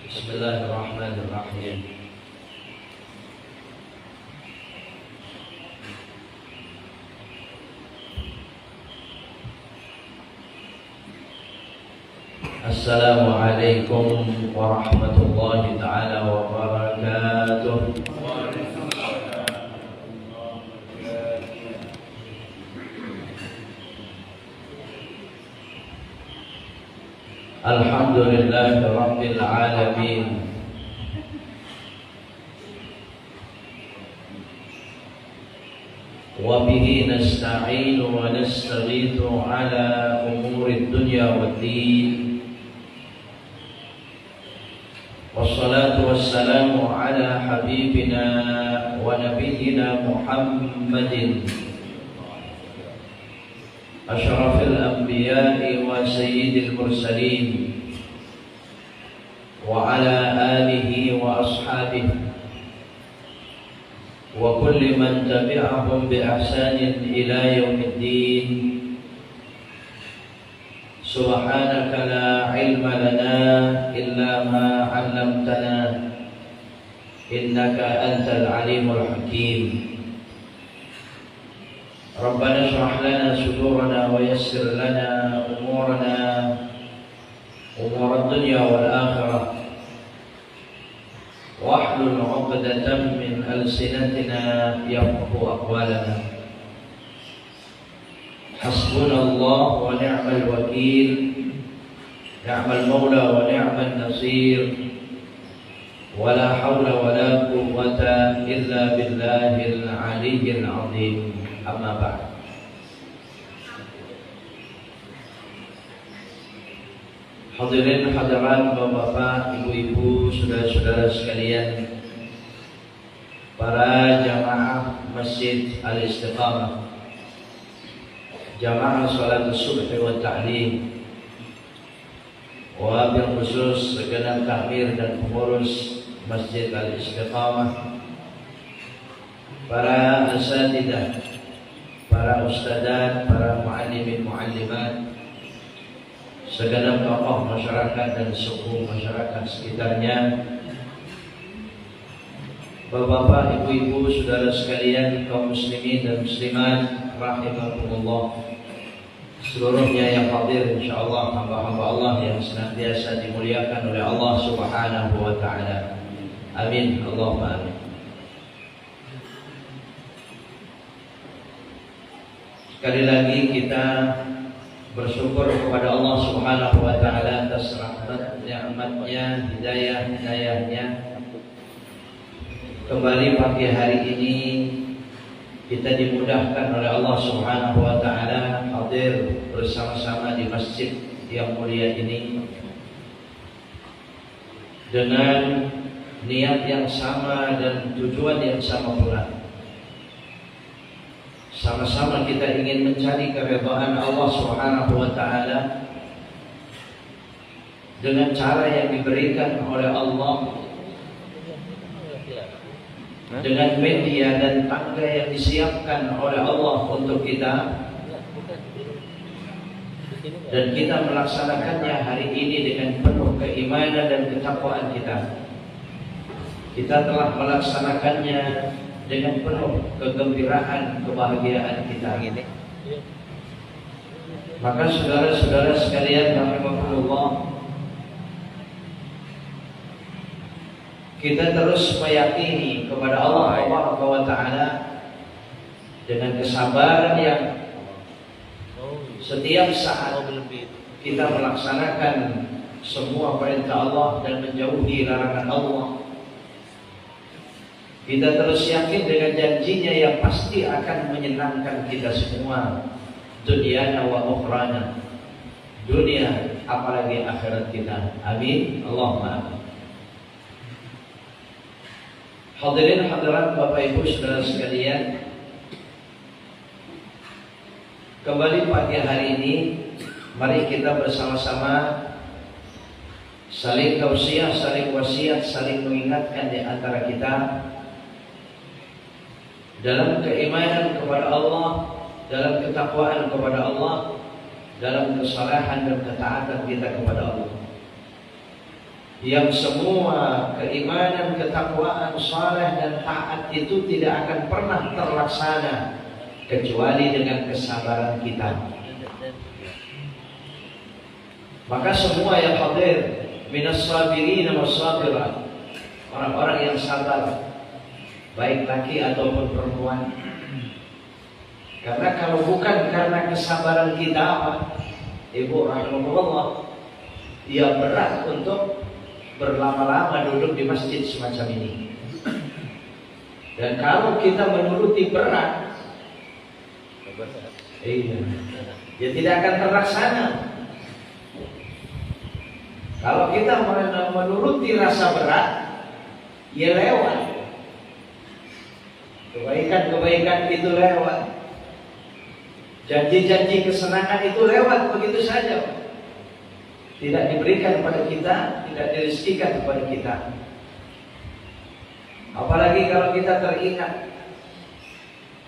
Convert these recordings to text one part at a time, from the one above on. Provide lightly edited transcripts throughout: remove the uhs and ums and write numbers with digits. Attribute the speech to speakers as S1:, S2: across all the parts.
S1: Bismillahirrahmanirrahim. Assalamualaikum warahmatullahi ta'ala wabarakatuh. Alhamdulillahi rabbil alamin. Wa bihi nasta'inu wa nastaghithu ala umuri dunya waddin. Wassalatu wassalamu ala habibina wa nabiyyina Muhammadin asyrafil anbiya'i wa sayyidil mursalin wa ala alihi wa ashabihi wa kulli man tabi'ahum bi ihsanin ila yaumiddin. Subhanaka la ilma lana illa ma 'allamtana innaka antal alimul hakim. Rabbana shrah lana sudurana wa yassir lana umurana umur dunya wal akhirah wahlul 'uqdatam min alsinatina yafqahu aqwalana. Hasbunallah wa ni'mal wakil, ni'mal maula wa ni'mal nasir, wa la hawla wa la quwwata illa billahil aliyyil azim. Amma ba'd. Hadirin hadirat, bapak-bapak, ibu-ibu, saudara-saudara sekalian, para jamaah Masjid Al-Istiqamah, jamaah salat subuh wa ta'lim, wa bil khusus segenap takmir dan pengurus Masjid Al-Istiqamah, para asatidzah, para ustadzat, para muallimin muallimat, segenap tokoh masyarakat dan suku masyarakat sekitarnya, bapak-bapak, ibu-ibu, saudara sekalian, kaum muslimin dan muslimat rahimakumullah, seluruhnya yang hadir insyaallah hamba-hamba Allah yang senantiasa dimuliakan oleh Allah Subhanahu wa taala. Amin, Allahumma amin. Sekali lagi kita bersyukur kepada Allah Subhanahu wa taala atas rahmat, nikmatnya, hidayah-hidayahnya. Kembali pagi hari ini kita dimudahkan oleh Allah Subhanahu wa taala hadir bersama-sama di masjid yang mulia ini dengan niat yang sama dan tujuan yang sama pula. Sama-sama kita ingin mencari keridhaan Allah Subhanahu wa taala dengan cara yang diberikan oleh Allah, dengan media dan tangga yang disiapkan oleh Allah untuk kita, dan kita melaksanakannya hari ini dengan penuh keimanan dan ketakwaan kita. Kita telah melaksanakannya dengan penuh kegembiraan, kebahagiaan kita. Maka saudara-saudara sekalian rahimakumullah, kita terus meyakini kepada Allah Subhanahu wa taala dengan kesabaran yang setiap saat kita melaksanakan semua perintah Allah dan menjauhi larangan Allah. Kita terus yakin dengan janjinya yang pasti akan menyenangkan kita semua, dunia wa ukhrana, dunia apalagi akhirat kita. Amin, Allahumma amin. Hadirin hadirat, Bapak Ibu saudara sekalian, kembali pagi hari ini mari kita bersama-sama saling tausiah, saling wasiat, saling mengingatkan di antara kita dalam keimanan kepada Allah, dalam ketakwaan kepada Allah, dalam kesalahan dan ketaatan kita kepada Allah. yang semua keimanan, ketakwaan, saleh dan taat itu tidak akan pernah terlaksana kecuali dengan kesabaran kita. Maka semua yang hadir minas sabirin was sabirat, orang-orang yang sabar, baik laki ataupun perempuan. Karena kalau bukan karena kesabaran kita, apa? Ibu rahimahullah, ya berat untuk berlama-lama duduk di masjid semacam ini. Dan kalau kita menuruti berat, ya tidak akan terlaksana. Kalau kita menuruti rasa berat, ya lewat. Kebaikan-kebaikan itu lewat. Janji-janji kesenangan itu lewat begitu saja. Tidak diberikan kepada kita, tidak direzekikan kepada kita. Apalagi kalau kita teringat,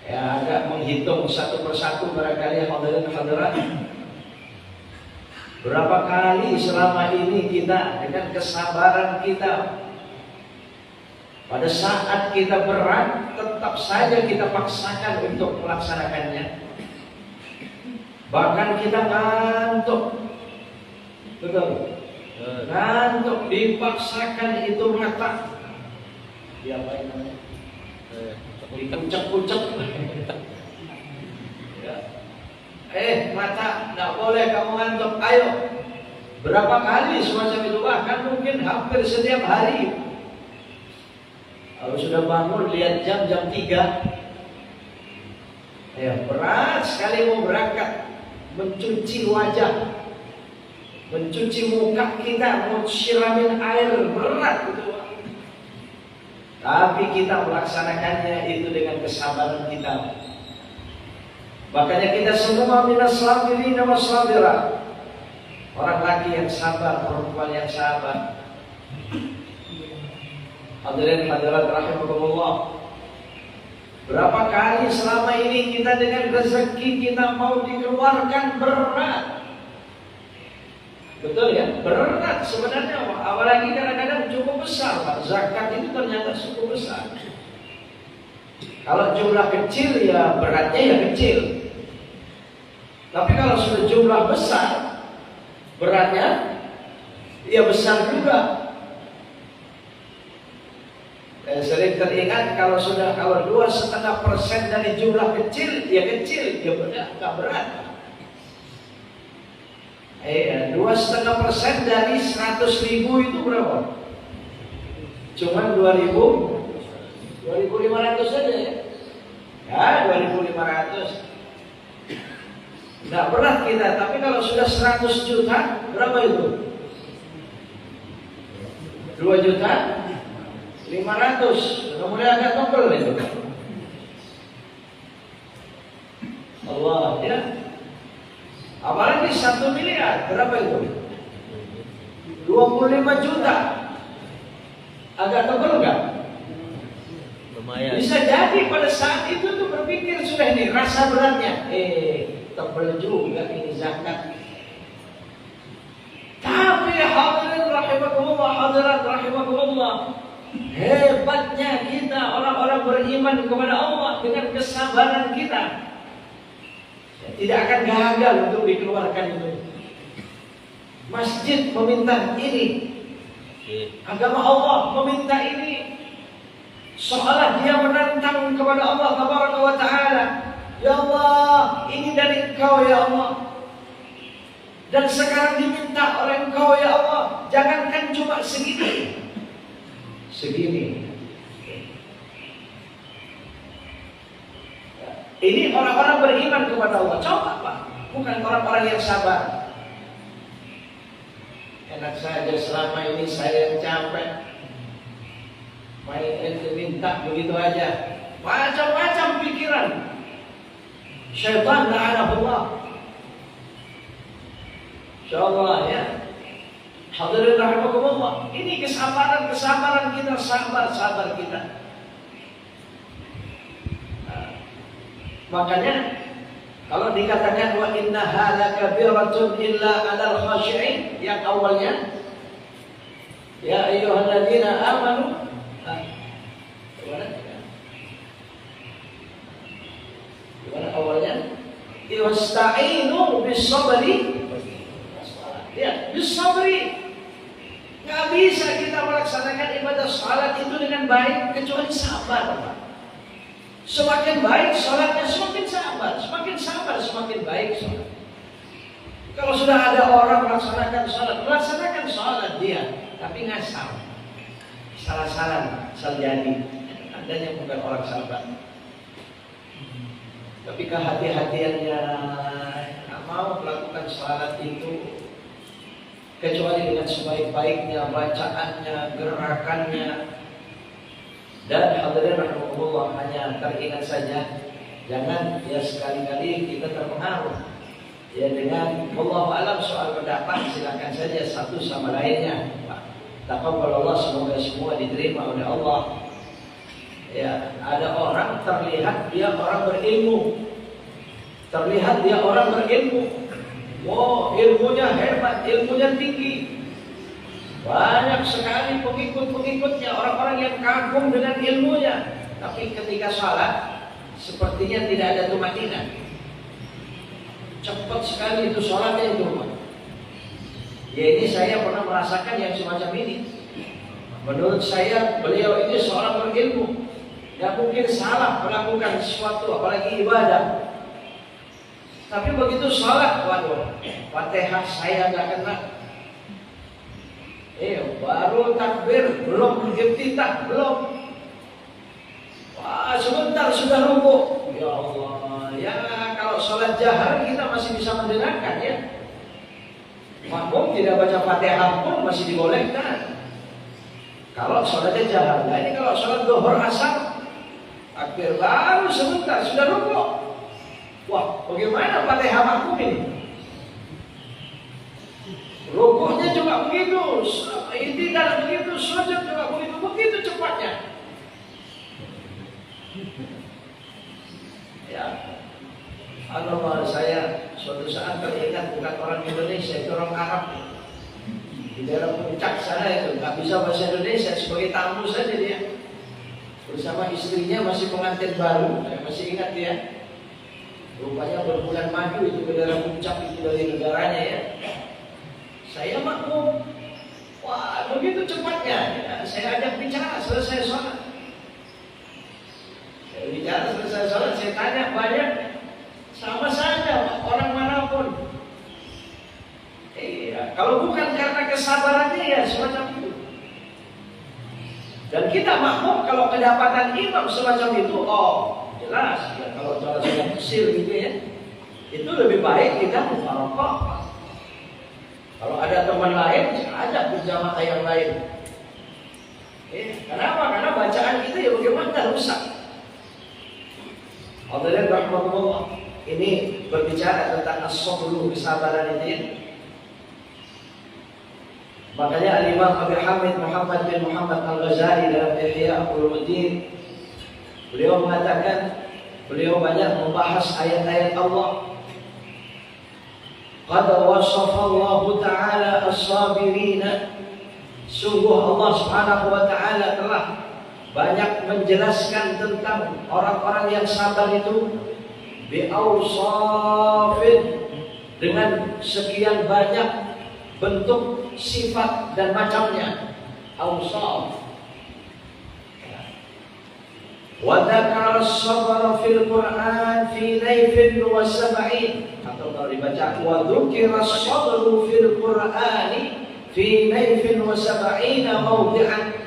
S1: ya agak menghitung satu persatu barangkali hadirin-hadirat. Berapa kali selama ini kita dengan kesabaran kita, pada saat kita berat, tetap saja kita paksakan untuk melaksanakannya. Bahkan kita ngantuk. Betul. Ngantuk, dipaksakan itu mata. Diapain namanya? Dikucek-kucek. Ya. Mata, tidak boleh kamu ngantuk. Ayo. Berapa kali semacam itu? Bahkan mungkin hampir setiap hari. Kalau sudah bangun lihat jam 3. Ya, berat sekali mau berangkat, mencuci wajah, mencuci muka kita, mau siramin air, berat gitu. Tapi kita melaksanakannya itu dengan kesabaran kita. Makanya kita semua minas sabirin was sabirat. Orang laki yang sabar, perempuan yang sabar. Hadirin hadirat rahimakumullah. Berapa kali selama ini kita dengan rezeki kita mau dikeluarkan berat. Betul ya? Berat sebenarnya. Apalagi kadang-kadang cukup besar, Pak. Zakat itu ternyata cukup besar. Kalau jumlah kecil ya beratnya ya kecil. Tapi kalau sudah jumlah besar, beratnya ya besar juga. Sering teringat kalau 2,5% dari jumlah kecil, ya kecil, ya nggak berat. 2,5% dari 100.000 itu berapa? Cuman 2.500 saja ya. Ya 2.500. Nggak berat kita, tapi kalau sudah 100 juta, berapa itu? 2 juta 500. Kemudian agak tebal itu. Allah ya. Apalagi 1 miliar, berapa itu? 25 juta. Agak tebal nggak? Lumayan. Bisa jadi pada saat itu tuh berpikir sudah ini rasa beratnya. Tebal juga ini zakat. Tapi hadirin rahimakumullah, hadirat rahimakumullah, hebatnya kita orang-orang beriman kepada Allah dengan kesabaran kita. Tidak akan gagal untuk dikeluarkan itu. Masjid meminta ini, agama Allah meminta ini, seolah dia menantang kepada Allah Tabaraka wa Ta'ala. Ya Allah, ini dari Engkau ya Allah. Dan sekarang diminta oleh Engkau ya Allah. Jangankan cuma segini. Ini orang-orang beriman kepada Allah. Coba Pak, bukan orang-orang yang sabar. Enak saja selama ini saya yang capek. Main minta begitu aja. Macam-macam pikiran. Syaitan la'anahullah. InsyaAllah ya. Hadirin rahimakumullah. Ini kesabaran kita, sabar kita. Makanya kalau dikatakan wa innaha lakabiratun illa 'alal khashi'in, yang awalnya Ya ayyuhalladzina amanu. Gimana awalnya? Wasta'inu bis-sabri. Ya, bis-sabri. Nggak bisa kita melaksanakan ibadah salat itu dengan baik kecuali sabar, Pak. Semakin baik salatnya, semakin sabar, semakin baik salat. Kalau sudah ada orang melaksanakan salat dia, tapi ngasal, salah-salah, asal jadi, adanya bukan orang sabar. Tapi kehati-hatiannya, nggak mau melakukan salat itu kecuali dengan sebaik-baiknya bacaannya, gerakannya. Dan hadirin rahimakumullah, hanya teringat saja, jangan ya sekali-kali kita terpengaruh ya dengan wallahu alam soal pendapat, silakan saja satu sama lainnya. Taqabbalallah, semoga semua diterima oleh Allah. Ya, ada orang terlihat dia orang berilmu, wow, ilmunya hebat, ilmunya tinggi, banyak sekali pengikut-pengikutnya, orang-orang yang kagum dengan ilmunya. Tapi ketika salat sepertinya tidak ada tumaninah. Cepat sekali itu salatnya itu. Ya, ini saya pernah merasakan yang semacam ini. Menurut saya beliau ini seorang berilmu, tidak mungkin salah melakukan sesuatu, apalagi ibadah. Tapi begitu salat, waduh, Fatihah saya nggak kena. Baru takbir, belum iftitah, belum. Wah, sebentar sudah rukuk. Ya Allah, ya kalau salat jahar kita masih bisa mendengarkan ya. Makmum tidak baca Fatihah pun masih dibolehkan. Kalau salatnya jahar, nah ini kalau salat zuhur asar, takbir baru sebentar sudah rukuk. Wah, bagaimana Fatihah makmum ini? Rukuknya juga begitu, i'tidal begitu, sujud juga begitu cepatnya. Ya, Allah, saya suatu saat teringat bukan orang Indonesia, itu orang Arab. Di daerah puncak sana itu nggak bisa bahasa Indonesia, sebagai tamu saja dia. Bersama istrinya masih pengantin baru, saya masih ingat dia. Rupanya berbulan madu itu ke daerah puncak itu dari negaranya ya. Saya makmum. Wah, begitu cepatnya ya, saya ajak bicara selesai sholat. Saya tanya banyak, sama saja orang manapun. Iya, kalau bukan karena kesabarannya ya semacam itu. Dan kita makmum kalau kedapatan imam semacam itu, oh jelas ya, kalau cara sudah kecil gitu ya, itu lebih baik kita mufaraqah. Kalau ada teman lain, ajak berjamaah yang lain. Kenapa? Karena bacaan kita ya bagaimana rusak. Hadirin rahmatullah, ini berbicara tentang as-sabru, kesabaran ini. Makanya Al-Imam Abi Hamid Muhammad bin Muhammad Al-Ghazali dalam Ihya Ulumuddin, beliau mengatakan, beliau banyak membahas ayat-ayat Allah. Qad wasafa Allah Ta'ala as-sabirina, sungguh Allah Subhanahu wa Ta'ala telah banyak menjelaskan tentang orang-orang yang sabar itu bi'awsafin, dengan sekian banyak bentuk sifat dan macamnya. Awsaf. Wa dzakara as-sabra fil Qur'an fi naifin wa sab'in, atau kalau dibaca wa dzukira as-sabru fil Qur'ani fi naifin wa sab'ina mawdi'an.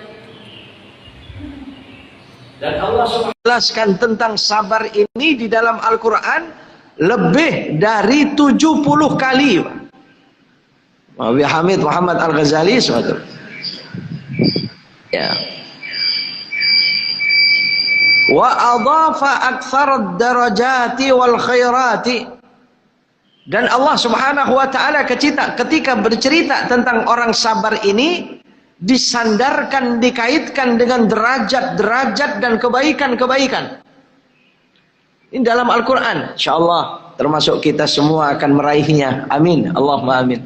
S1: Dan Allah menjelaskan tentang sabar ini di dalam Al-Quran lebih dari 70 kali. Abi Hamid Muhammad Al-Ghazali suatu. Ya. Wa adhafa aktsar ad-darajati wal khairati. Dan Allah Subhanahu wa Ta'ala ketika bercerita tentang orang sabar ini, disandarkan, dikaitkan dengan derajat-derajat dan kebaikan-kebaikan. Ini dalam Al-Quran. InsyaAllah termasuk kita semua akan meraihnya. Amin. Allahumma amin.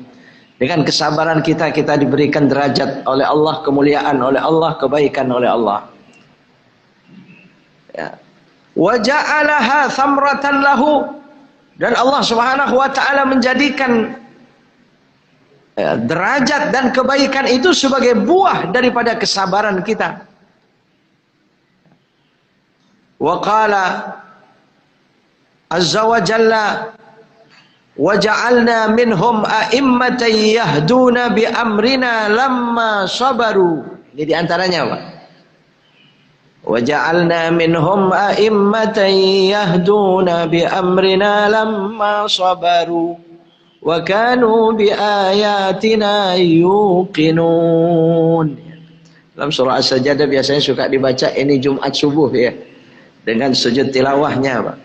S2: Dengan kesabaran kita, kita diberikan derajat oleh Allah, kemuliaan oleh Allah, kebaikan oleh Allah. Ya. Wa ja'alaha thamratan lahu, dan Allah Subhanahu wa taala menjadikan derajat dan kebaikan itu sebagai buah daripada kesabaran kita. Wa qala azza wa jalla wa ja'alna minhum a'immatan yahduna bi amrina lamma sabaru. Ini diantaranya Pak. Wa ja'alna minhum a'immatan yahduna bi amrina lamma sabaru wa kanu bi ayatina yuqinun. Dalam surah As-Sajdah biasanya suka dibaca ini Jumat subuh ya, dengan sujud tilawahnya Pak.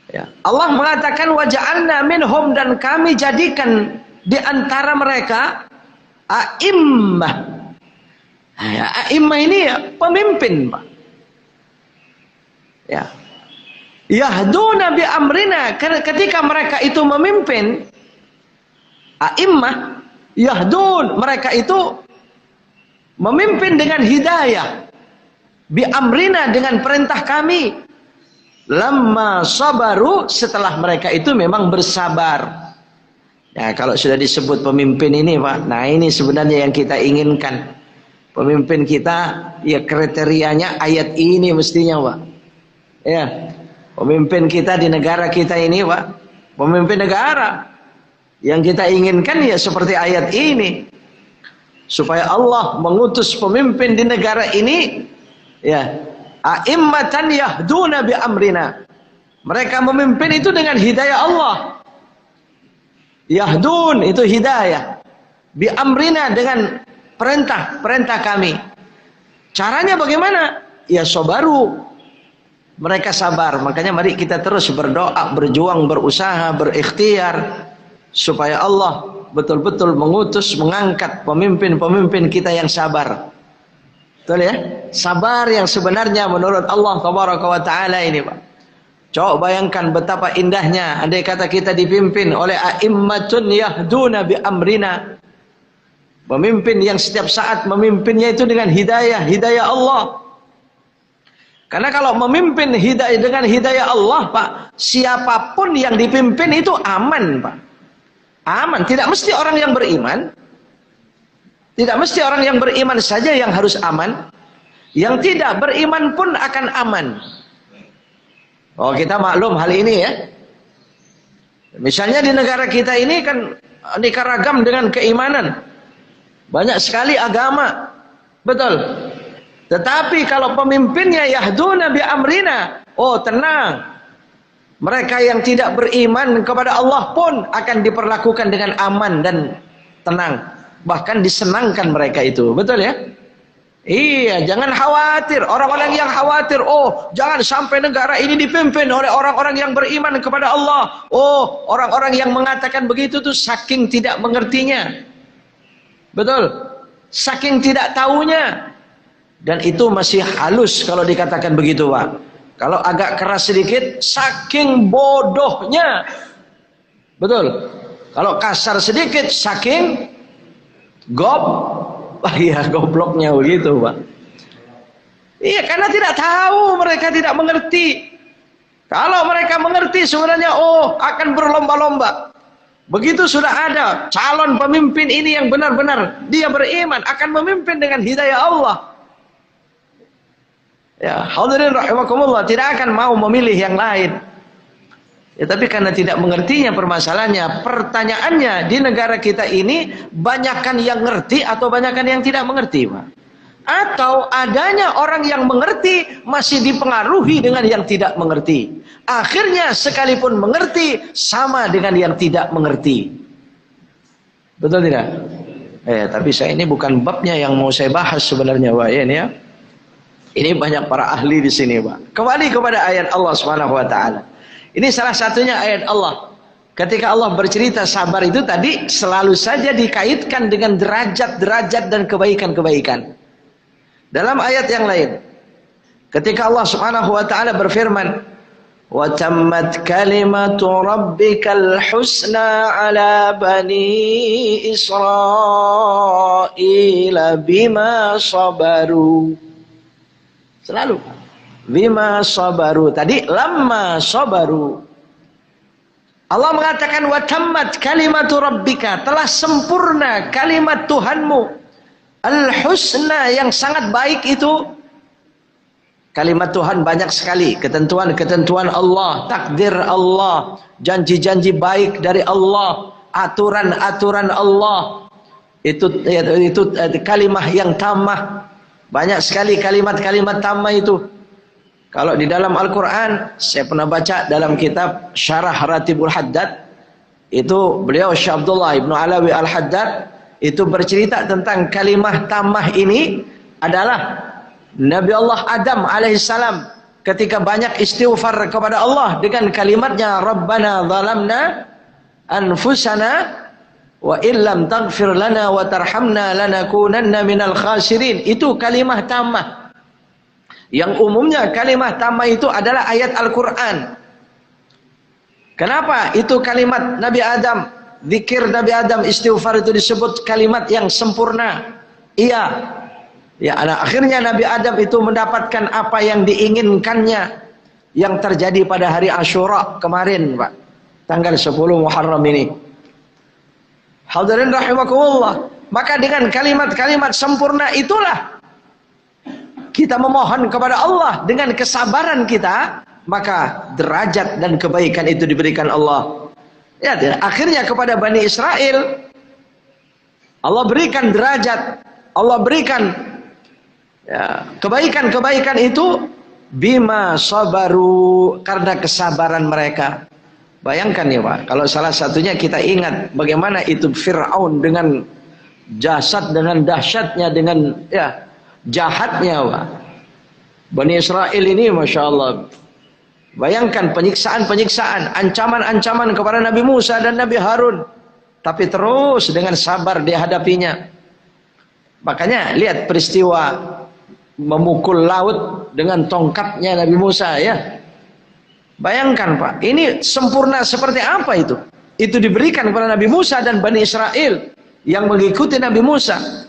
S2: Ya. Allah mengatakan waja'alna minhum, dan kami jadikan di antara mereka a'immah. Ya, a'immah ini ya pemimpin Pak. Ya. Yahduna bi amrina, ketika mereka itu memimpin, a'immah yahdun, mereka itu memimpin dengan hidayah, bi amrina, dengan perintah kami, lamma sabaru, setelah mereka itu memang bersabar. Ya, kalau sudah disebut pemimpin ini Pak, nah ini sebenarnya yang kita inginkan. Pemimpin kita ya kriterianya ayat ini mestinya Pak. Ya, pemimpin kita di negara kita ini Pak, pemimpin negara yang kita inginkan ya seperti ayat ini, supaya Allah mengutus pemimpin di negara ini ya a'immatan yahduna bi amrina, mereka memimpin itu dengan hidayah Allah. Yahdun itu hidayah, bi amrina dengan perintah kami. Caranya bagaimana? Ya sabaru, mereka sabar. Makanya mari kita terus berdoa, berjuang, berusaha, berikhtiar supaya Allah betul-betul mengutus, mengangkat pemimpin-pemimpin kita yang sabar. Betul ya? Sabar yang sebenarnya menurut Allah Tabaraka wa Ta'ala ini Pak. Coba bayangkan betapa indahnya andai kata kita dipimpin oleh a'immatun yahduna bi amrina. Pemimpin yang setiap saat memimpinnya itu dengan hidayah Allah. Karena kalau memimpin dengan hidayah Allah Pak, siapapun yang dipimpin itu aman Pak. Aman, tidak mesti orang yang beriman. Tidak mesti orang yang beriman saja yang harus aman. Yang tidak beriman pun akan aman. Oh, kita maklum hal ini ya. Misalnya di negara kita ini kan aneka ragam dengan keimanan. Banyak sekali agama. Betul. Tetapi kalau pemimpinnya yahduna bi amrina, oh tenang. Mereka yang tidak beriman kepada Allah pun akan diperlakukan dengan aman dan tenang. Bahkan disenangkan mereka itu, betul ya? Iya, jangan khawatir. Orang-orang yang khawatir, oh jangan sampai negara ini dipimpin oleh orang-orang yang beriman kepada Allah. Oh, orang-orang yang mengatakan begitu tuh saking tidak mengertinya. Betul, saking tidak tahunya. Dan itu masih halus kalau dikatakan begitu Pak. Kalau agak keras sedikit, saking bodohnya. Betul. Kalau kasar sedikit, saking gobloknya begitu Pak. Iya, karena tidak tahu, mereka tidak mengerti. Kalau mereka mengerti sebenarnya akan berlomba-lomba. Begitu sudah ada calon pemimpin ini yang benar-benar dia beriman, akan memimpin dengan hidayah Allah. Ya, hadirin rahimakumullah, tidak akan mau memilih yang lain. Ya, tapi karena tidak mengertinya permasalahannya, pertanyaannya di negara kita ini banyakkan yang ngerti atau banyakkan yang tidak mengerti, Pak? Atau adanya orang yang mengerti masih dipengaruhi dengan yang tidak mengerti. Akhirnya sekalipun mengerti sama dengan yang tidak mengerti. Betul tidak? Tapi ini bukan babnya yang mau saya bahas sebenarnya, Pak. Ya. Ini banyak para ahli di sini, Pak. Kembali kepada ayat Allah Subhanahu wa taala. Ini salah satunya ayat Allah. Ketika Allah bercerita sabar itu tadi selalu saja dikaitkan dengan derajat-derajat dan kebaikan-kebaikan. Dalam ayat yang lain, ketika Allah Subhanahu wa taala berfirman, wa tammat kalimatu rabbikal husna ala bani Israil bima sabaru. Selalu bima sabaru. Tadi lamma sabaru. Allah mengatakan wa tammat kalimatu rabbika, telah sempurna kalimat Tuhanmu al-husna, yang sangat baik itu. Kalimat Tuhan banyak sekali, ketentuan-ketentuan Allah, takdir Allah, janji-janji baik dari Allah, aturan-aturan Allah. Itu kalimah yang tammah. Banyak sekali kalimat-kalimat tammah itu. Kalau di dalam Al-Quran, saya pernah baca dalam kitab Syarah Ratibul Haddad, itu beliau Syekh Abdullah Ibnu Alawi Al-Haddad itu bercerita tentang kalimah tammah ini adalah Nabi Allah Adam alaihissalam ketika banyak istighfar kepada Allah dengan kalimatnya Rabbana zalamna anfusana wa illam taghfir lana wa tarhamna lanakunanna minal khasirin. Itu kalimah tammah. Yang umumnya kalimah tammah itu adalah ayat Al-Quran. Kenapa itu kalimat Nabi Adam, zikir Nabi Adam, istighfar itu disebut kalimat yang sempurna? Iya. Ya, akhirnya Nabi Adam itu mendapatkan apa yang diinginkannya, yang terjadi pada hari Asyura kemarin, Pak. Tanggal 10 Muharram ini. Hadirin rahimakumullah. Maka dengan kalimat-kalimat sempurna itulah kita memohon kepada Allah dengan kesabaran kita, maka derajat dan kebaikan itu diberikan Allah. Ya, akhirnya kepada Bani Israel Allah berikan derajat, Allah berikan ya, kebaikan-kebaikan itu bima sabaru, karena kesabaran mereka. Bayangkan ya Pak, kalau salah satunya kita ingat bagaimana itu Fir'aun dengan jasad, dengan dahsyatnya, dengan ya jahatnya Pak. Bani Israel ini Masya Allah. Bayangkan penyiksaan-penyiksaan, ancaman-ancaman kepada Nabi Musa dan Nabi Harun, tapi terus dengan sabar dihadapinya. Makanya lihat peristiwa memukul laut dengan tongkatnya Nabi Musa ya. Bayangkan Pak, ini sempurna seperti apa itu? Itu diberikan kepada Nabi Musa dan Bani Israel yang mengikuti Nabi Musa.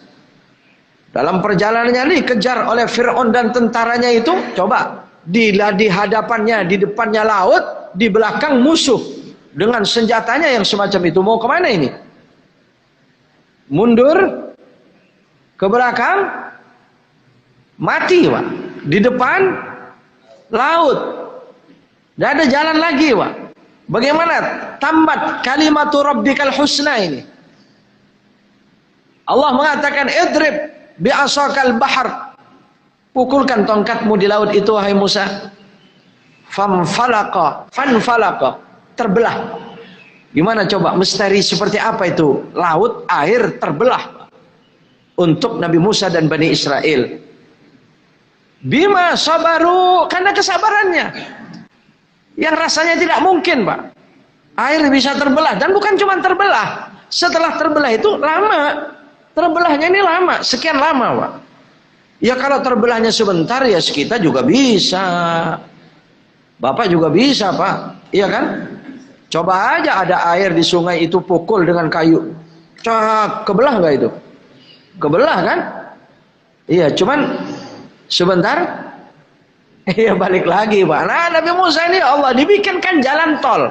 S2: Dalam perjalanannya ini dikejar oleh Fir'aun dan tentaranya itu, coba di hadapannya, di depannya laut, di belakang musuh dengan senjatanya yang semacam itu. Mau kemana ini? Mundur ke belakang, mati Pak. Di depan laut, tidak ada jalan lagi Pak. Bagaimana tamat kalimatu rabbikal husna ini? Allah mengatakan idrib bi'asakal bahar, pukulkan tongkatmu di laut itu wahai Musa. Fanfalaqa, terbelah. Gimana coba, misteri seperti apa itu? Laut, air terbelah untuk Nabi Musa dan Bani Israel. Bima sabaru, karena kesabarannya yang rasanya tidak mungkin Pak. Air bisa terbelah, dan bukan cuma terbelah, setelah terbelah itu lama. Terbelahnya ini lama, sekian lama Pak. Ya kalau terbelahnya sebentar ya kita juga bisa. Bapak juga bisa Pak, iya kan? Coba aja ada air di sungai itu, pukul dengan kayu, cak, kebelah nggak itu? Kebelah kan? Iya, cuman sebentar, iya balik lagi Pak. Nah Nabi Musa ini Allah dibikinkan jalan tol.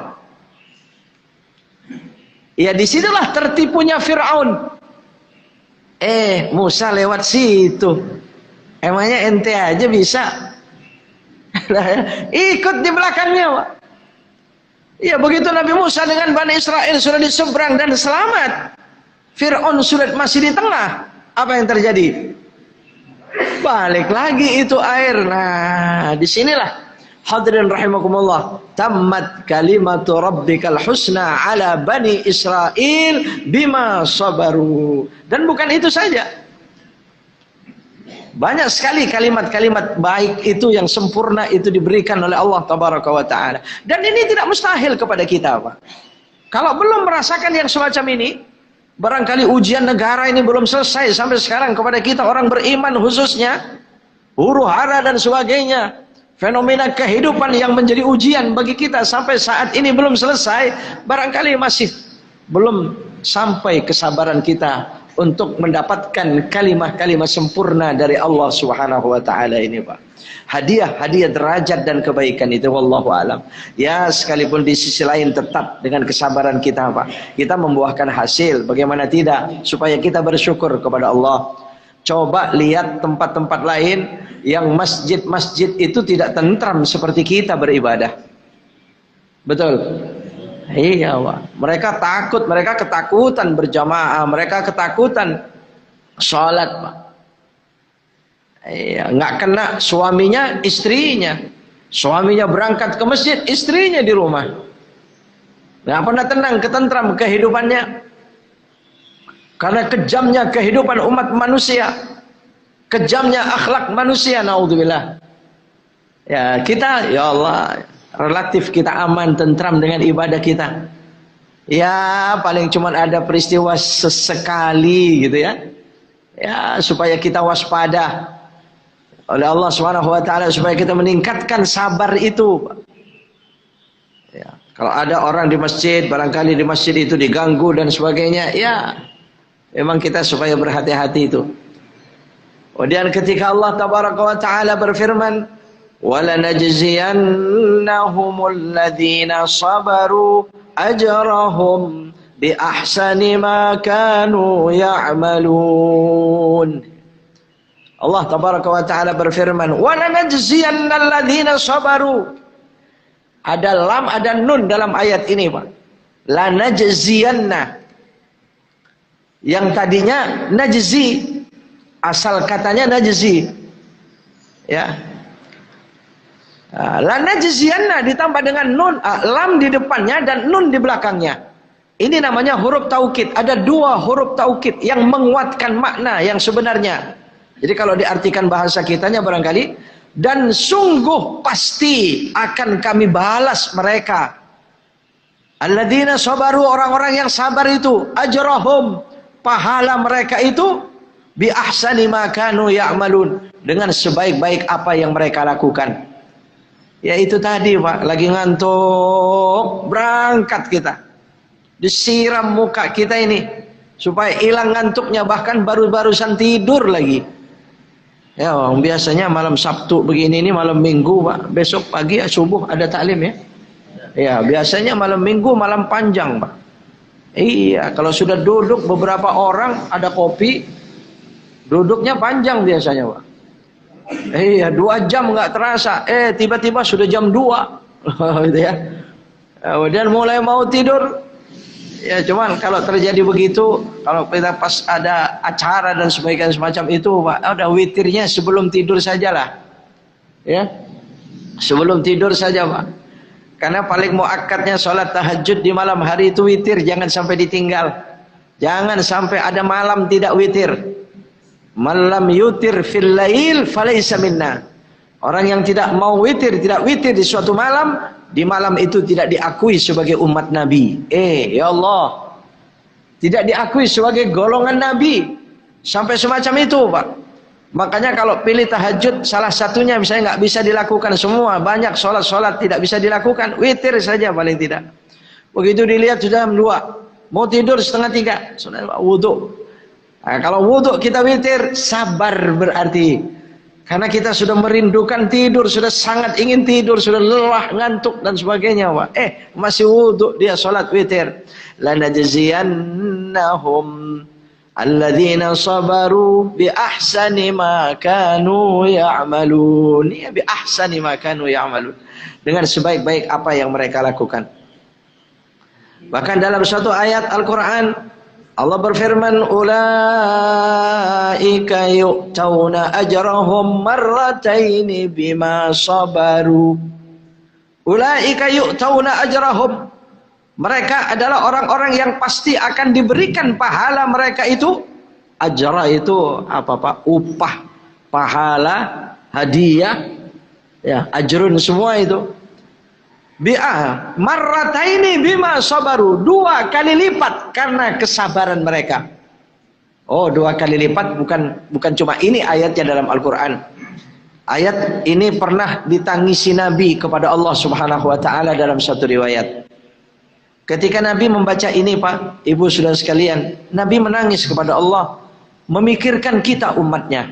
S2: Ya disitulah tertipunya Fir'aun. Musa lewat situ. Emangnya ente aja bisa? Ikut di belakangnya Pak. Ya begitu Nabi Musa dengan Bani Israel sudah di seberang dan selamat, Fir'aun sudah masih di tengah. Apa yang terjadi? Balik lagi itu air. Nah disinilah hadirin rahimakumullah, tammat kalimatu rabbikal husna ala bani Israel bima sabaru. Dan bukan itu saja, banyak sekali kalimat-kalimat baik itu yang sempurna itu diberikan oleh Allah tabaraka wa ta'ala. Dan ini tidak mustahil kepada kita Pak. Kalau belum merasakan yang semacam ini, barangkali ujian negara ini belum selesai sampai sekarang kepada kita orang beriman, khususnya huru hara dan sebagainya, Fenomena kehidupan yang menjadi ujian bagi kita sampai saat ini belum selesai, barangkali masih belum sampai kesabaran kita untuk mendapatkan kalimat-kalimat sempurna dari Allah Subhanahu wa taala ini, Pak. Hadiah derajat dan kebaikan itu wallahu alam. Ya, sekalipun di sisi lain tetap dengan kesabaran kita, Pak, kita membuahkan hasil, bagaimana tidak, supaya kita bersyukur kepada Allah. Coba lihat tempat-tempat lain yang masjid-masjid itu tidak tentram seperti kita beribadah. Betul? Iya, Pak. Mereka takut, mereka ketakutan berjamaah, mereka ketakutan sholat, Pak. Iya, nggak kena suaminya, istrinya. Suaminya berangkat ke masjid, istrinya di rumah. Nggak pernah tenang, ketentram kehidupannya. Karena kejamnya kehidupan umat manusia, kejamnya akhlak manusia, naudzubillah. Ya, kita, ya Allah, relatif kita aman, tentram dengan ibadah kita. Ya, paling cuma ada peristiwa sesekali gitu ya. Ya, supaya kita waspada oleh Allah Subhanahu wa taala, supaya kita meningkatkan sabar itu. Ya, kalau ada orang di masjid, barangkali di masjid itu diganggu dan sebagainya, ya memang kita supaya berhati-hati itu. Kemudian ketika Allah Tabaraka wa taala berfirman, "Walanajziyannahumul ladzina sabaru ajrahum bi ahsani ma kanu ya'malun." Allah Tabaraka wa taala berfirman, "Walanajziyannal ladzina sabaru." Ada lam, ada nun dalam ayat ini, Pak. Lanajziyanna. Yang tadinya najzi, asal katanya najzi, ya. La najziyanna ditambah dengan nun, lam di depannya dan nun di belakangnya. Ini namanya huruf taukid. Ada dua huruf taukid yang menguatkan makna yang sebenarnya. Jadi kalau diartikan bahasa kitanya barangkali, dan sungguh pasti akan kami balas mereka. Alladzina sabaru, orang-orang yang sabar itu, ajrahum, pahala mereka itu bi ahsani ma kanu ya'malun, dengan sebaik-baik apa yang mereka lakukan. Ya itu tadi, Pak, lagi ngantuk, berangkat kita, disiram muka kita ini supaya hilang ngantuknya, bahkan baru-barusan tidur lagi. Ya, biasanya malam Sabtu begini ini malam Minggu, Pak, besok pagi subuh ada taklim ya. Ya, biasanya malam Minggu malam panjang, Pak. Iya, kalau sudah duduk beberapa orang, ada kopi, duduknya panjang biasanya, Pak. Iya, 2 jam nggak terasa. Tiba-tiba sudah jam 2. Gitu ya. Kemudian mulai mau tidur. Ya, cuman kalau terjadi begitu, kalau kita pas ada acara dan sebagainya semacam itu, Pak, udah witirnya sebelum tidur sajalah. Ya. Sebelum tidur saja, Pak. Karena paling muakkadnya sholat tahajud di malam hari itu witir, jangan sampai ditinggal. Jangan sampai ada malam tidak witir. Malam yutir fil lail falaysa minna. Orang yang tidak mau witir, tidak witir di suatu malam, di malam itu tidak diakui sebagai umat Nabi. Ya Allah, tidak diakui sebagai golongan Nabi. Sampai semacam itu, Pak. Makanya kalau pilih tahajud, salah satunya misalnya nggak bisa dilakukan semua, banyak sholat tidak bisa dilakukan, witir saja paling tidak. Begitu dilihat sudah jam 2, mau tidur 2:30, sudah wudhu. Nah, kalau wudhu kita witir, sabar berarti, karena kita sudah merindukan tidur, sudah sangat ingin tidur, sudah lelah, ngantuk dan sebagainya, Pak. Masih wudhu dia sholat witir. Lanajziyannahum alladzina sabaru bi ahsani ma kanu ya'malun. Ya, bi ahsani ma kanu ya'malun, dengan sebaik-baik apa yang mereka lakukan. Bahkan dalam satu ayat Al-Qur'an Allah berfirman, ulaika yu'tauna ajrahum marrataini bima sabaru. Ulaika yu'tauna ajrahum, mereka adalah orang-orang yang pasti akan diberikan pahala mereka itu. Ajra itu apa, Pak? Upah, pahala, hadiah, ya, ajrun semua itu. Marrataini bima sabaru, 2 kali lipat karena kesabaran mereka. 2 kali lipat bukan cuma ini ayatnya dalam Al-Qur'an. Ayat ini pernah ditangisi Nabi kepada Allah Subhanahu wa taala dalam satu riwayat. Ketika Nabi membaca ini, Pak, Ibu Saudara sekalian, Nabi menangis kepada Allah, memikirkan kita umatnya.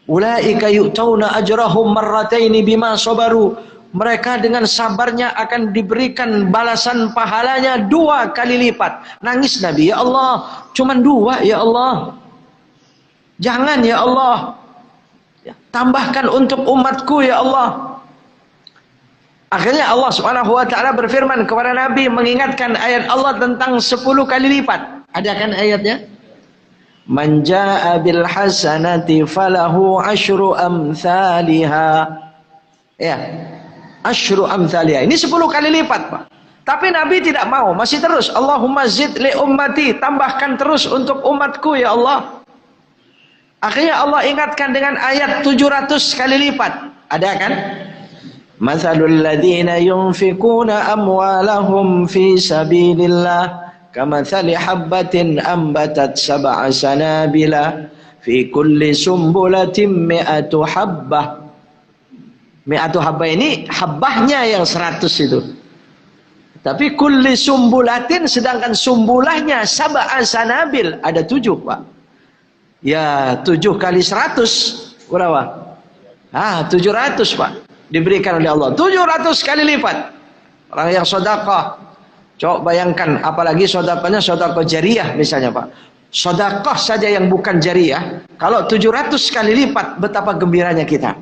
S2: Ulaika yu'tauna ajrahum marrataini bima sabaru. Mereka dengan sabarnya akan diberikan balasan pahalanya 2 kali lipat. Nangis Nabi, ya Allah, cuman 2 ya Allah. Jangan ya Allah. Tambahkan untuk umatku ya Allah. Akhirnya Allah Subhanahu wa taala berfirman kepada Nabi, mengingatkan ayat Allah tentang 10 kali lipat. Ada kan ayatnya? Man jaa bil hasanati falahu asyru amsalha. Ya. Asyru amsalha. Ini 10 kali lipat, Pak. Tapi Nabi tidak mau, masih terus. Allahumma zid li ummati, tambahkan terus untuk umatku ya Allah. Akhirnya Allah ingatkan dengan ayat 700 kali lipat. Ada kan? Mathalul ladzina yunfikuna amwalahum fi sabilillah kamathali habbatin ambatat sab'a sanabila fi kulli sumbulatin mi'atu habbah. Mi'atu habbah ini habbahnya yang 100 itu. Tapi kulli sumbulatin, sedangkan sumbulahnya sab'a sanabil, ada 7, Pak. Ya 7 kali 100 berapa? 700, Pak. Diberikan oleh Allah 700 kali lipat. Orang yang sedekah, coba bayangkan, apalagi sedekahnya sedekah jariah misalnya, Pak. Sedekah saja yang bukan jariah, kalau 700 kali lipat, betapa gembiranya kita.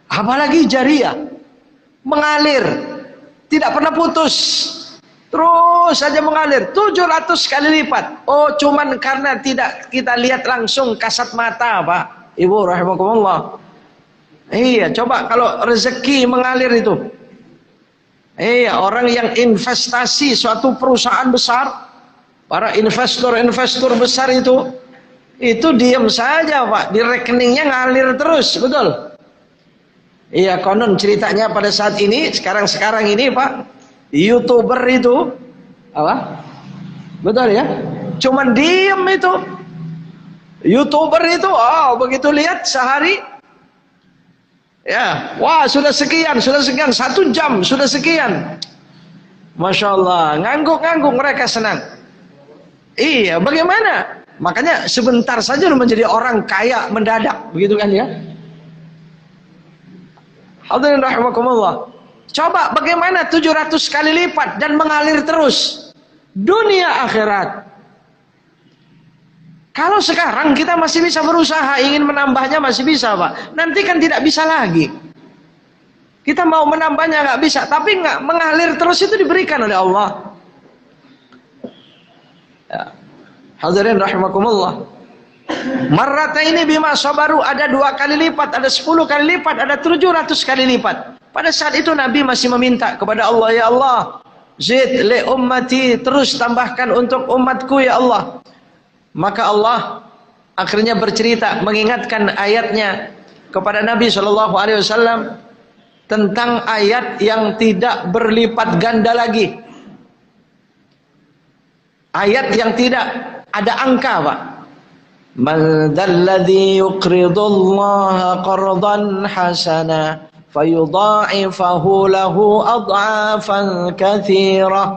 S2: Apalagi jariah, mengalir, tidak pernah putus, terus saja mengalir 700 kali lipat. Oh, cuman karena tidak kita lihat langsung kasat mata, Pak, Ibu rahimakumullah. Iya, coba kalau rezeki mengalir itu. Iya, orang yang investasi suatu perusahaan besar, para investor besar itu diam saja, Pak, di rekeningnya ngalir terus, betul. Iya, konon ceritanya pada saat ini, sekarang ini, Pak, YouTuber itu apa? Betul ya? Cuman diem itu. YouTuber itu, begitu lihat sehari, ya, wah sudah sekian, 1 jam, sudah sekian. Masya Allah, ngangguk-ngangguk, mereka senang. Iya, bagaimana? Makanya sebentar saja menjadi orang kaya mendadak, begitu kan ya? Hadirin rahimakumullah. Coba bagaimana 700 kali lipat dan mengalir terus. Dunia akhirat. Kalau sekarang kita masih bisa berusaha, ingin menambahnya masih bisa, Pak. Nanti kan tidak bisa lagi. Kita mau menambahnya nggak bisa, tapi nggak mengalir terus, itu diberikan oleh Allah. Ya. Hadirin rahimakumullah. Marrataini bima sabaru, ada 2 kali lipat, ada 10 kali lipat, ada 700 kali lipat. Pada saat itu Nabi masih meminta kepada Allah, ya Allah, zid li ummati, terus tambahkan untuk umatku ya Allah. Maka Allah akhirnya bercerita, mengingatkan ayatnya kepada Nabi SAW tentang ayat yang tidak berlipat ganda lagi. Ayat yang tidak ada angka, Pak. Man dzalladzi yuqridullaha qardan hasana fayudha'ifahu lahu ad'afan katsirah.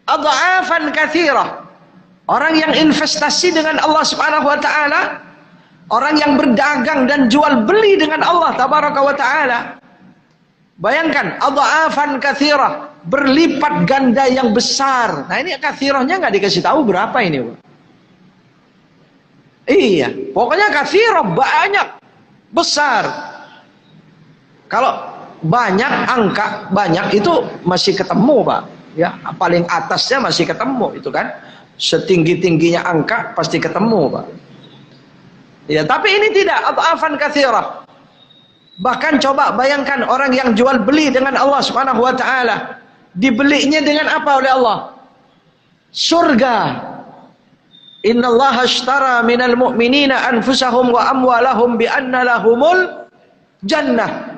S2: Ad'afan katsirah. Orang yang investasi dengan Allah Subhanahu wa taala, orang yang berdagang dan jual beli dengan Allah tabaraka wa taala. Bayangkan, ad'afan katsirah, berlipat ganda yang besar. Nah, ini katsirahnya nggak dikasih tahu berapa ini, Pak. Iya, pokoknya katsirah, banyak, besar. Kalau banyak, angka banyak itu masih ketemu, Pak. Ya, paling atasnya masih ketemu itu kan. Setinggi-tingginya angka pasti ketemu, Pak. Ya, tapi ini tidak, ad'afan katsirah. Bahkan coba bayangkan orang yang jual beli dengan Allah Subhanahu wa taala, dibelinya dengan apa oleh Allah? Surga. Innallaha ashtara minal mu'minina anfusahum wa amwalahum bi anna lahumul jannah.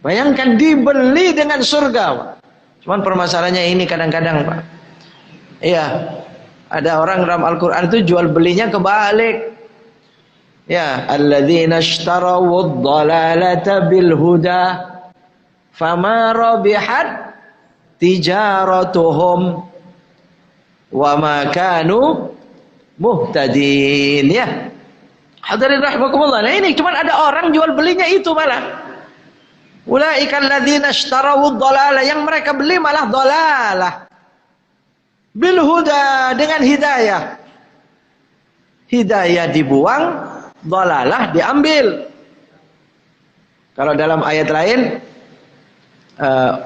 S2: Bayangkan dibeli dengan surga, Pak. Cuman permasalahannya ini kadang-kadang, Pak. Iya, ada orang dalam Al-Quran itu jual belinya kebalik. Ya, alladzina ishtaraw ad-dhalalata bil huda fama rabihat tijaratuhum wa ma kanu muhtadin. Ya. Hadirin rahimakumullah. Nah ini cuma ada orang jual belinya itu malah. Ulaika alladzina ishtaraw ad-dhalalah, yang mereka beli malah dhalalah. Bil huda, dengan hidayah. Hidayah dibuang, dhalalah diambil. Kalau dalam ayat lain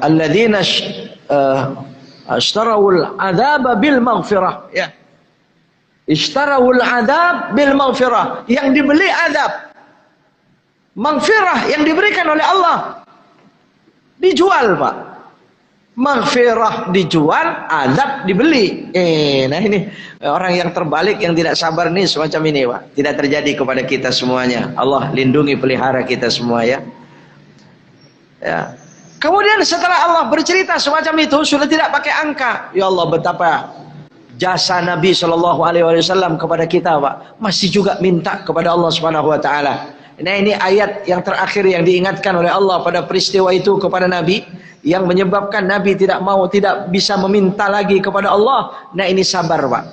S2: alladzina ishtarawul adzaba bil maghfirah, ya. Ishtarawul adzab bil maghfirah, yang dibeli azab. Maghfirah yang diberikan oleh Allah dijual, Pak. Maghfirah dijual, azab dibeli. Nah ini orang yang terbalik, yang tidak sabar nih semacam ini, Pak. Tidak terjadi kepada kita semuanya. Allah lindungi, pelihara kita semua, ya. Ya. Kemudian setelah Allah bercerita semacam itu, sudah tidak pakai angka. Ya Allah, betapa jasa Nabi Shallallahu Alaihi Wasallam kepada kita, Pak. Masih juga minta kepada Allah Subhanahu Wa Taala. Nah ini ayat yang terakhir yang diingatkan oleh Allah pada peristiwa itu kepada Nabi, yang menyebabkan Nabi tidak bisa meminta lagi kepada Allah. Nah ini sabar, Pak.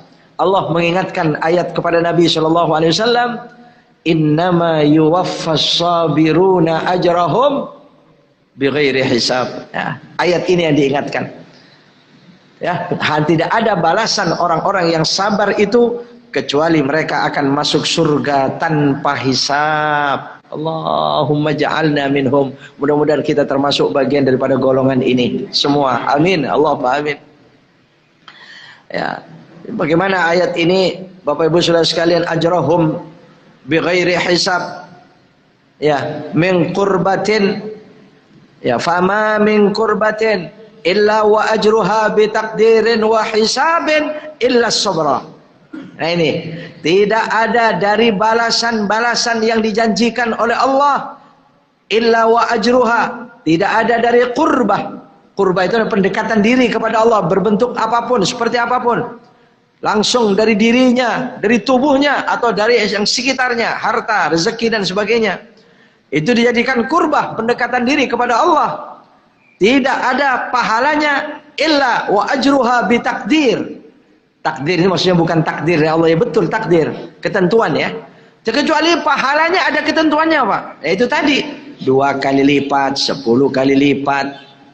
S2: Allah mengingatkan ayat kepada Nabi Shallallahu Alaihi Wasallam, innama yuwaffas sabiruna ajrahum bighairi hisab. Ya, ayat ini yang diingatkan. Ya, tidak ada balasan orang-orang yang sabar itu kecuali mereka akan masuk surga tanpa hisab. Allahumma ja'alna minhum. Mudah-mudahan kita termasuk bagian daripada golongan ini semua. Amin. Allahumma amin. Ya, bagaimana ayat ini, Bapak Ibu Saudara sekalian, ajrahum bighairi hisab. Ya, min qurbatin. Ya, fama min qurbatin illa wa ajruha bi taqdirin wa hisabin illa sabra. Nah ini, tidak ada dari balasan-balasan yang dijanjikan oleh Allah illa wa ajruha, tidak ada dari qurbah. Qurbah itu adalah pendekatan diri kepada Allah, berbentuk apapun, seperti apapun, langsung dari dirinya, dari tubuhnya, atau dari yang sekitarnya, harta, rezeki dan sebagainya. Itu dijadikan qurbah, pendekatan diri kepada Allah. Tidak ada pahalanya illa wa ajruha bi takdir. Takdir ini maksudnya bukan takdir ya Allah, ya betul takdir, ketentuan ya. Kecuali pahalanya ada ketentuannya, Pak. Yaitu tadi 2 kali lipat, 10 kali lipat,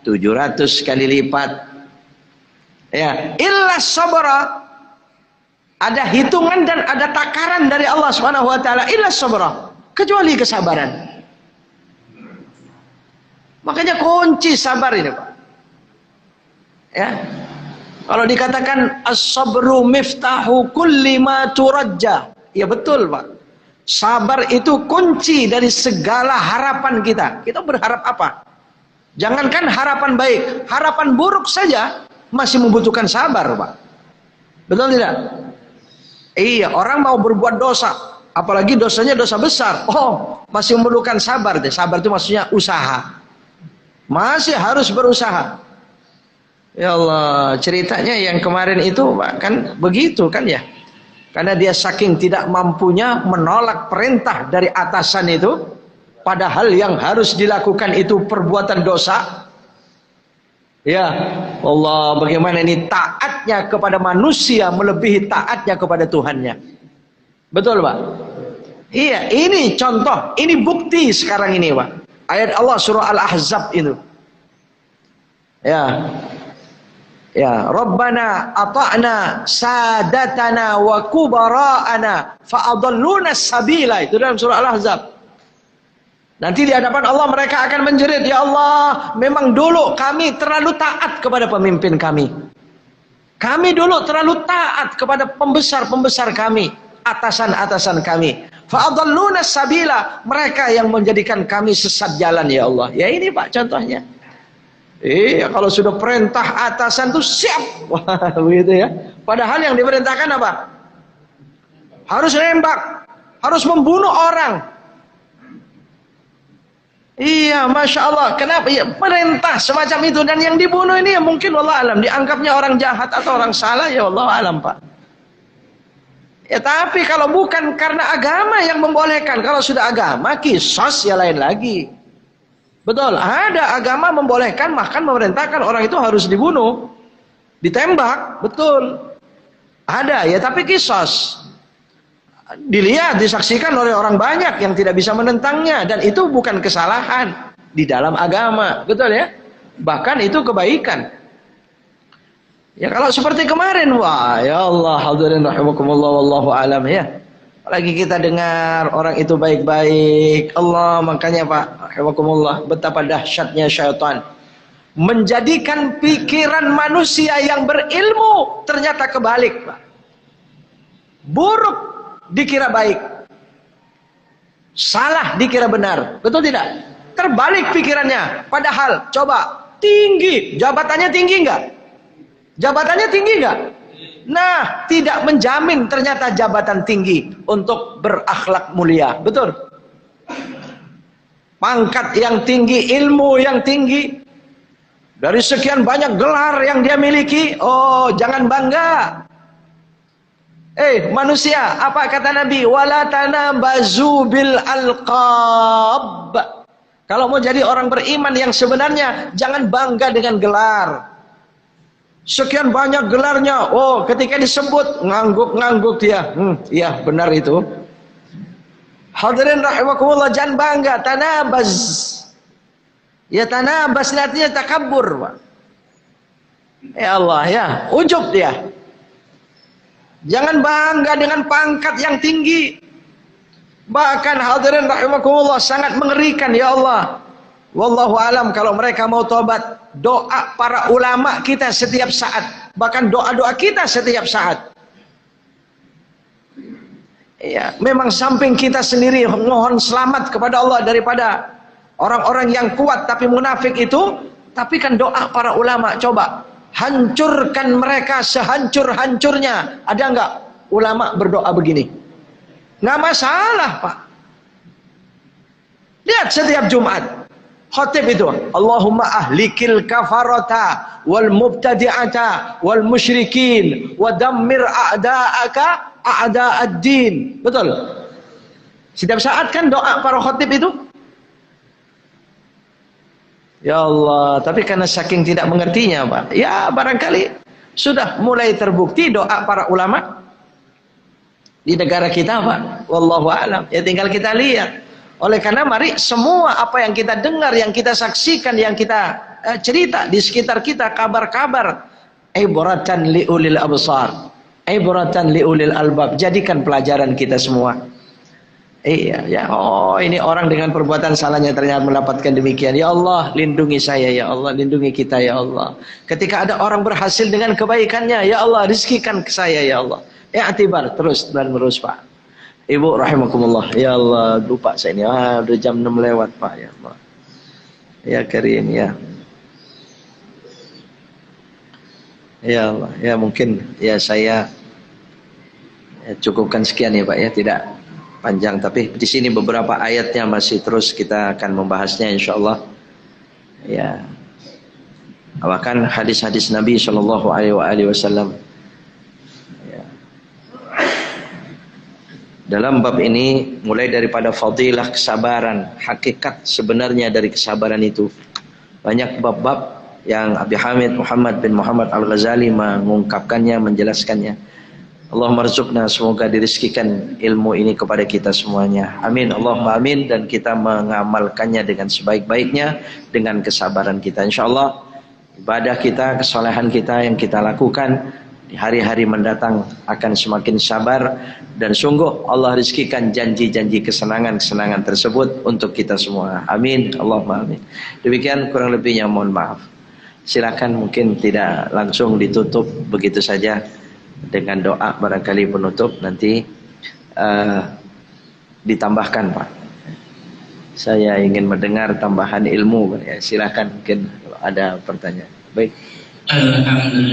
S2: 700 kali lipat. Ya, illa sabra. Ada hitungan dan ada takaran dari Allah Subhanahu wa taala, illa sabra, kecuali kesabaran. Makanya kunci sabar ini, Pak. Ya. Kalau dikatakan as-sabru miftahu kulli ma turajja, ya betul, Pak. Sabar itu kunci dari segala harapan kita. Kita berharap apa? Jangankan harapan baik, harapan buruk saja masih membutuhkan sabar, Pak. Betul tidak? Iya, orang mau berbuat dosa, apalagi dosanya dosa besar, oh masih memerlukan sabar. Sabar itu maksudnya usaha. Masih harus berusaha. Ya Allah, ceritanya yang kemarin itu, Pak, kan begitu kan ya. Karena dia saking tidak mampunya menolak perintah dari atasan itu, padahal yang harus dilakukan itu perbuatan dosa. Ya Allah, bagaimana ini taatnya kepada manusia melebihi taatnya kepada Tuhannya. Betul, Pak? Iya, ini contoh, ini bukti sekarang ini, Pak. Ayat Allah surah Al-Ahzab itu. Ya. Ya, Rabbana ata'na sadatana wa kubara'ana fa'adalluna sabila. Itu dalam surah Al-Ahzab. Nanti di hadapan Allah mereka akan menjerit, ya Allah, memang dulu kami terlalu taat kepada pemimpin kami. Kami dulu terlalu taat kepada pembesar-pembesar kami, atasan-atasan kami. Fa'adalluna sabila, mereka yang menjadikan kami sesat jalan, ya Allah. Ya ini, Pak, contohnya. Iya, kalau sudah perintah atasan tuh siap. Wah, begitu ya. Padahal yang diperintahkan apa? Harus nembak, harus membunuh orang. Iya, Masya Allah. Kenapa? Ya, perintah semacam itu. Dan yang dibunuh ini ya mungkin wallah alam dianggapnya orang jahat atau orang salah, ya wallah alam, Pak. Ya tapi kalau bukan karena agama yang membolehkan, kalau sudah agama kisos ya lain lagi. Betul, ada agama membolehkan, bahkan memerintahkan orang itu harus dibunuh, ditembak, betul. Ada ya, tapi kisos. Dilihat, disaksikan oleh orang banyak yang tidak bisa menentangnya, dan itu bukan kesalahan di dalam agama, betul ya? Bahkan itu kebaikan. Ya kalau seperti kemarin, wah ya Allah, hadirin rahimakumullah, wallahu alam ya. Apalagi kita dengar orang itu baik-baik, Allah, makanya Pak, rahimakumullah, betapa dahsyatnya syaitan menjadikan pikiran manusia yang berilmu ternyata kebalik, Pak. Buruk dikira baik, salah dikira benar, betul tidak? Terbalik pikirannya. Padahal coba tinggi, jabatannya tinggi enggak? Jabatannya tinggi enggak? Nah, tidak menjamin ternyata jabatan tinggi untuk berakhlak mulia, betul? Pangkat yang tinggi, ilmu yang tinggi, dari sekian banyak gelar yang dia miliki, oh jangan bangga. Manusia, apa kata Nabi? Wala tanabazu bil alqab. Kalau mau jadi orang beriman yang sebenarnya, jangan bangga dengan gelar. Sekian banyak gelarnya, oh ketika disebut ngangguk-ngangguk dia. Iya benar itu. Hadirin rahimakumullah, jangan bangga, tanabaz. Ya tanabaz artinya takabur, Pak. Ya Allah ya, ujub dia. Jangan bangga dengan pangkat yang tinggi. Bahkan hadirin rahimakumullah, sangat mengerikan ya Allah. Wallahu alam, kalau mereka mau tobat, doa para ulama kita setiap saat, bahkan doa-doa kita setiap saat. Ya, memang samping kita sendiri mohon selamat kepada Allah daripada orang-orang yang kuat tapi munafik itu, tapi kan doa para ulama, coba hancurkan mereka sehancur-hancurnya. Ada enggak ulama berdoa begini? Nggak masalah, Pak. Lihat setiap Jumat khatib itu, Allahumma ahlikil kafarata wal mubtadi'ata wal musyrikin wa dammir a'da'aka a'da'ad-din. Betul? Setiap saat kan doa para khatib itu. Ya Allah, tapi karena saking tidak mengertinya, Pak. Ya barangkali sudah mulai terbukti doa para ulama di negara kita, Pak. Wallahu a'lam. Ya tinggal kita lihat. Oleh karena mari semua apa yang kita dengar, yang kita saksikan, yang kita cerita di sekitar kita, kabar-kabar, ibratan liulil absar, ibratan liulil albab, jadikan pelajaran kita semua. Iya ya, oh ini orang dengan perbuatan salahnya ternyata mendapatkan demikian. Ya Allah, lindungi saya ya Allah, lindungi kita ya Allah. Ketika ada orang berhasil dengan kebaikannya, ya Allah, rizkikan ke saya ya Allah. I'tibar terus dan menerus, Pak. Ibu rahimakumullah, ya Allah, lupa saya ini, udah jam 6 lewat, Pak, ya Allah. Ya Karim ya. Ya Allah, ya mungkin ya saya cukupkan sekian ya Pak ya, tidak panjang, tapi di sini beberapa ayatnya masih terus kita akan membahasnya insyaallah. Ya. Bahkan hadis-hadis Nabi sallallahu alaihi wasallam. Dalam bab ini mulai daripada fadilah kesabaran, hakikat sebenarnya dari kesabaran itu. Banyak bab-bab yang Abi Hamid Muhammad bin Muhammad Al-Ghazali mengungkapkannya, menjelaskannya. Allahumma rzuqna, semoga dirizkikan ilmu ini kepada kita semuanya. Amin, Allahumma amin, dan kita mengamalkannya dengan sebaik-baiknya dengan kesabaran kita. Insyaallah ibadah kita, kesolehan kita yang kita lakukan di hari-hari mendatang akan semakin sabar, dan sungguh Allah rizkikan janji-janji kesenangan-kesenangan tersebut untuk kita semua. Amin, Allahumma amin. Demikian kurang lebihnya, mohon maaf. Silakan, mungkin tidak langsung ditutup begitu saja dengan doa barangkali penutup, nanti ditambahkan, Pak. Saya ingin mendengar tambahan ilmu, ya, silakan, mungkin kalau ada pertanyaan. Baik. Alhamdulillah.